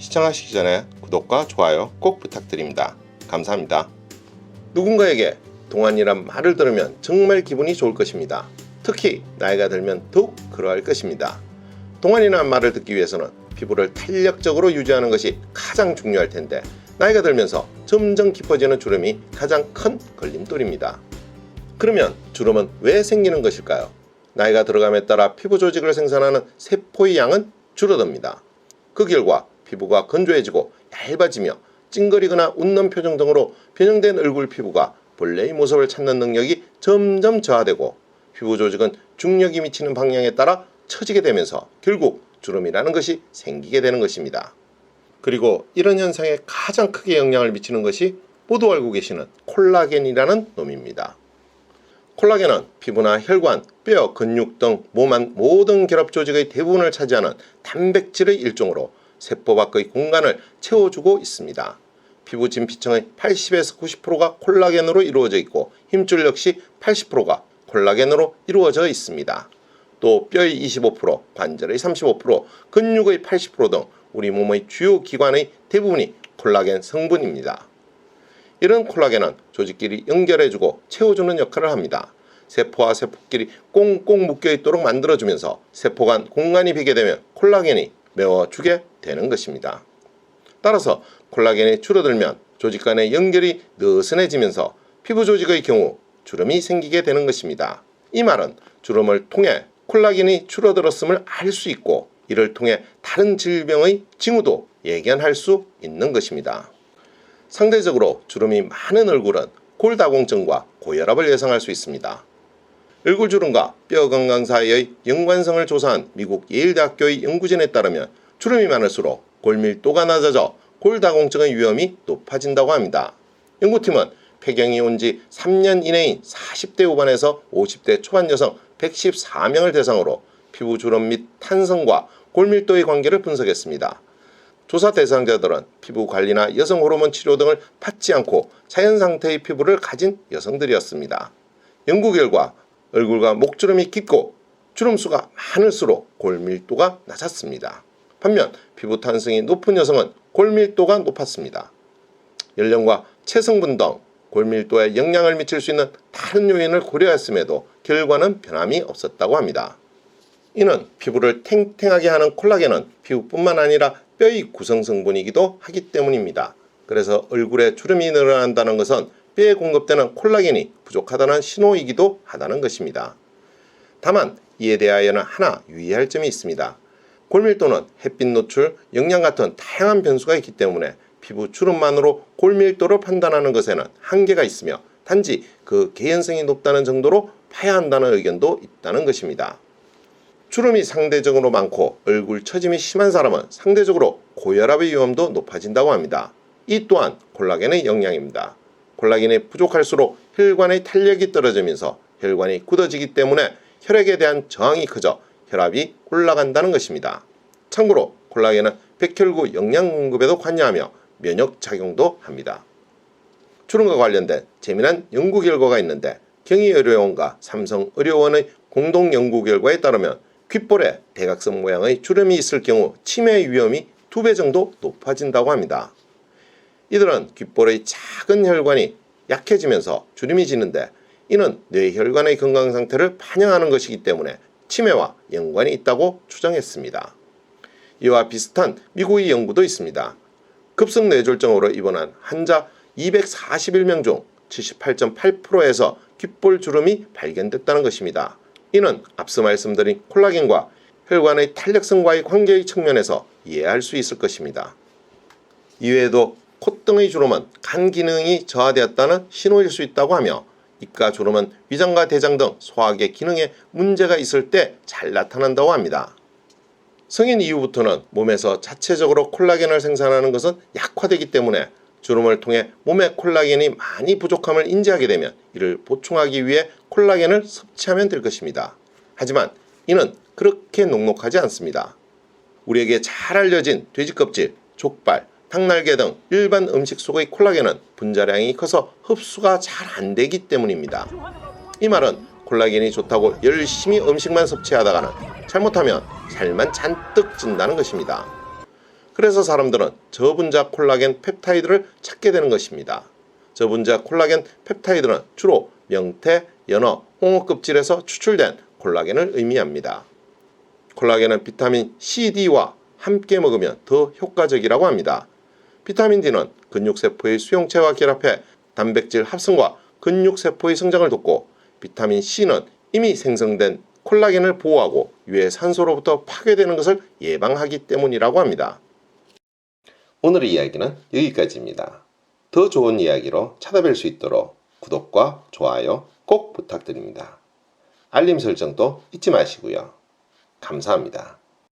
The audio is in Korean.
시청하시기 전에 구독과 좋아요 꼭 부탁드립니다. 감사합니다. 누군가에게 동안이란 말을 들으면 정말 기분이 좋을 것입니다. 특히 나이가 들면 더욱 그러할 것입니다. 동안이라는 말을 듣기 위해서는 피부를 탄력적으로 유지하는 것이 가장 중요할 텐데 나이가 들면서 점점 깊어지는 주름이 가장 큰 걸림돌입니다. 그러면 주름은 왜 생기는 것일까요? 나이가 들어감에 따라 피부 조직을 생산하는 세포의 양은 줄어듭니다. 그 결과 피부가 건조해지고 얇아지며 찡그리거나 웃는 표정 등으로 변형된 얼굴 피부가 본래의 모습을 찾는 능력이 점점 저하되고 피부 조직은 중력이 미치는 방향에 따라 처지게 되면서 결국 주름이라는 것이 생기게 되는 것입니다. 그리고 이런 현상에 가장 크게 영향을 미치는 것이 모두 알고 계시는 콜라겐이라는 놈입니다. 콜라겐은 피부나 혈관, 뼈, 근육 등 몸 안 모든 결합 조직의 대부분을 차지하는 단백질의 일종으로 세포 밖의 공간을 채워주고 있습니다. 피부 진피층의 80에서 90%가 콜라겐으로 이루어져 있고 힘줄 역시 80%가 콜라겐으로 이루어져 있습니다. 또 뼈의 25%, 관절의 35%, 근육의 80% 등 우리 몸의 주요 기관의 대부분이 콜라겐 성분입니다. 이런 콜라겐은 조직끼리 연결해주고 채워주는 역할을 합니다. 세포와 세포끼리 꽁꽁 묶여있도록 만들어주면서 세포 간 공간이 비게 되면 콜라겐이 메워주게 되는 것입니다. 따라서 콜라겐이 줄어들면 조직 간의 연결이 느슨해지면서 피부 조직의 경우 주름이 생기게 되는 것입니다. 이 말은 주름을 통해 콜라겐이 줄어들었음을 알 수 있고 이를 통해 다른 질병의 징후도 예견할 수 있는 것입니다. 상대적으로 주름이 많은 얼굴은 골다공증과 고혈압을 예상할 수 있습니다. 얼굴 주름과 뼈 건강 사이의 연관성을 조사한 미국 예일대학교의 연구진에 따르면 주름이 많을수록 골밀도가 낮아져 골다공증의 위험이 높아진다고 합니다. 연구팀은 폐경이 온 지 3년 이내인 40대 후반에서 50대 초반 여성 114명을 대상으로 피부 주름 및 탄성과 골밀도의 관계를 분석했습니다. 조사 대상자들은 피부 관리나 여성 호르몬 치료 등을 받지 않고 자연 상태의 피부를 가진 여성들이었습니다. 연구 결과 얼굴과 목주름이 깊고 주름수가 많을수록 골밀도가 낮았습니다. 반면 피부 탄성이 높은 여성은 골밀도가 높았습니다. 연령과 체성분 등 골밀도에 영향을 미칠 수 있는 다른 요인을 고려했음에도 결과는 변함이 없었다고 합니다. 이는 피부를 탱탱하게 하는 콜라겐은 피부뿐만 아니라 뼈의 구성성분이기도 하기 때문입니다. 그래서 얼굴에 주름이 늘어난다는 것은 뼈에 공급되는 콜라겐이 부족하다는 신호이기도 하다는 것입니다. 다만 이에 대하여는 하나 유의할 점이 있습니다. 골밀도는 햇빛 노출, 영양 같은 다양한 변수가 있기 때문에 피부 주름만으로 골밀도를 판단하는 것에는 한계가 있으며 단지 그 개연성이 높다는 정도로 봐야 한다는 의견도 있다는 것입니다. 주름이 상대적으로 많고 얼굴 처짐이 심한 사람은 상대적으로 고혈압의 위험도 높아진다고 합니다. 이 또한 콜라겐의 영향입니다. 콜라겐이 부족할수록 혈관의 탄력이 떨어지면서 혈관이 굳어지기 때문에 혈액에 대한 저항이 커져 혈압이 올라간다는 것입니다. 참고로 콜라겐은 백혈구 영양 공급에도 관여하며 면역 작용도 합니다. 주름과 관련된 재미난 연구 결과가 있는데 경희의료원과 삼성의료원의 공동 연구 결과에 따르면 귓볼에 대각선 모양의 주름이 있을 경우 치매 위험이 2배 정도 높아진다고 합니다. 이들은 귓볼의 작은 혈관이 약해지면서 주름이 지는데 이는 뇌혈관의 건강 상태를 반영하는 것이기 때문에 치매와 연관이 있다고 추정했습니다. 이와 비슷한 미국의 연구도 있습니다. 급성 뇌졸중으로 입원한 환자 241명 중 78.8%에서 귓볼 주름이 발견됐다는 것입니다. 이는 앞서 말씀드린 콜라겐과 혈관의 탄력성과의 관계의 측면에서 이해할 수 있을 것입니다. 이외에도 콧등의 주름은 간 기능이 저하되었다는 신호일 수 있다고 하며 입가 주름은 위장과 대장 등 소화계 기능에 문제가 있을 때 잘 나타난다고 합니다. 성인 이후부터는 몸에서 자체적으로 콜라겐을 생산하는 것은 약화되기 때문에 주름을 통해 몸의 콜라겐이 많이 부족함을 인지하게 되면 이를 보충하기 위해 콜라겐을 섭취하면 될 것입니다. 하지만 이는 그렇게 녹록하지 않습니다. 우리에게 잘 알려진 돼지껍질, 족발, 닭날개 등 일반 음식 속의 콜라겐은 분자량이 커서 흡수가 잘 안되기 때문입니다. 이 말은 콜라겐이 좋다고 열심히 음식만 섭취하다가는 잘못하면 살만 잔뜩 찐다는 것입니다. 그래서 사람들은 저분자 콜라겐 펩타이드를 찾게 되는 것입니다. 저분자 콜라겐 펩타이드는 주로 명태, 연어, 홍어 껍질에서 추출된 콜라겐을 의미합니다. 콜라겐은 비타민 C, D와 함께 먹으면 더 효과적이라고 합니다. 비타민 D는 근육세포의 수용체와 결합해 단백질 합성과 근육세포의 성장을 돕고, 비타민 C는 이미 생성된 콜라겐을 보호하고 유해 산소로부터 파괴되는 것을 예방하기 때문이라고 합니다. 오늘의 이야기는 여기까지입니다. 더 좋은 이야기로 찾아뵐 수 있도록 구독과 좋아요 꼭 부탁드립니다. 알림 설정도 잊지 마시고요. 감사합니다.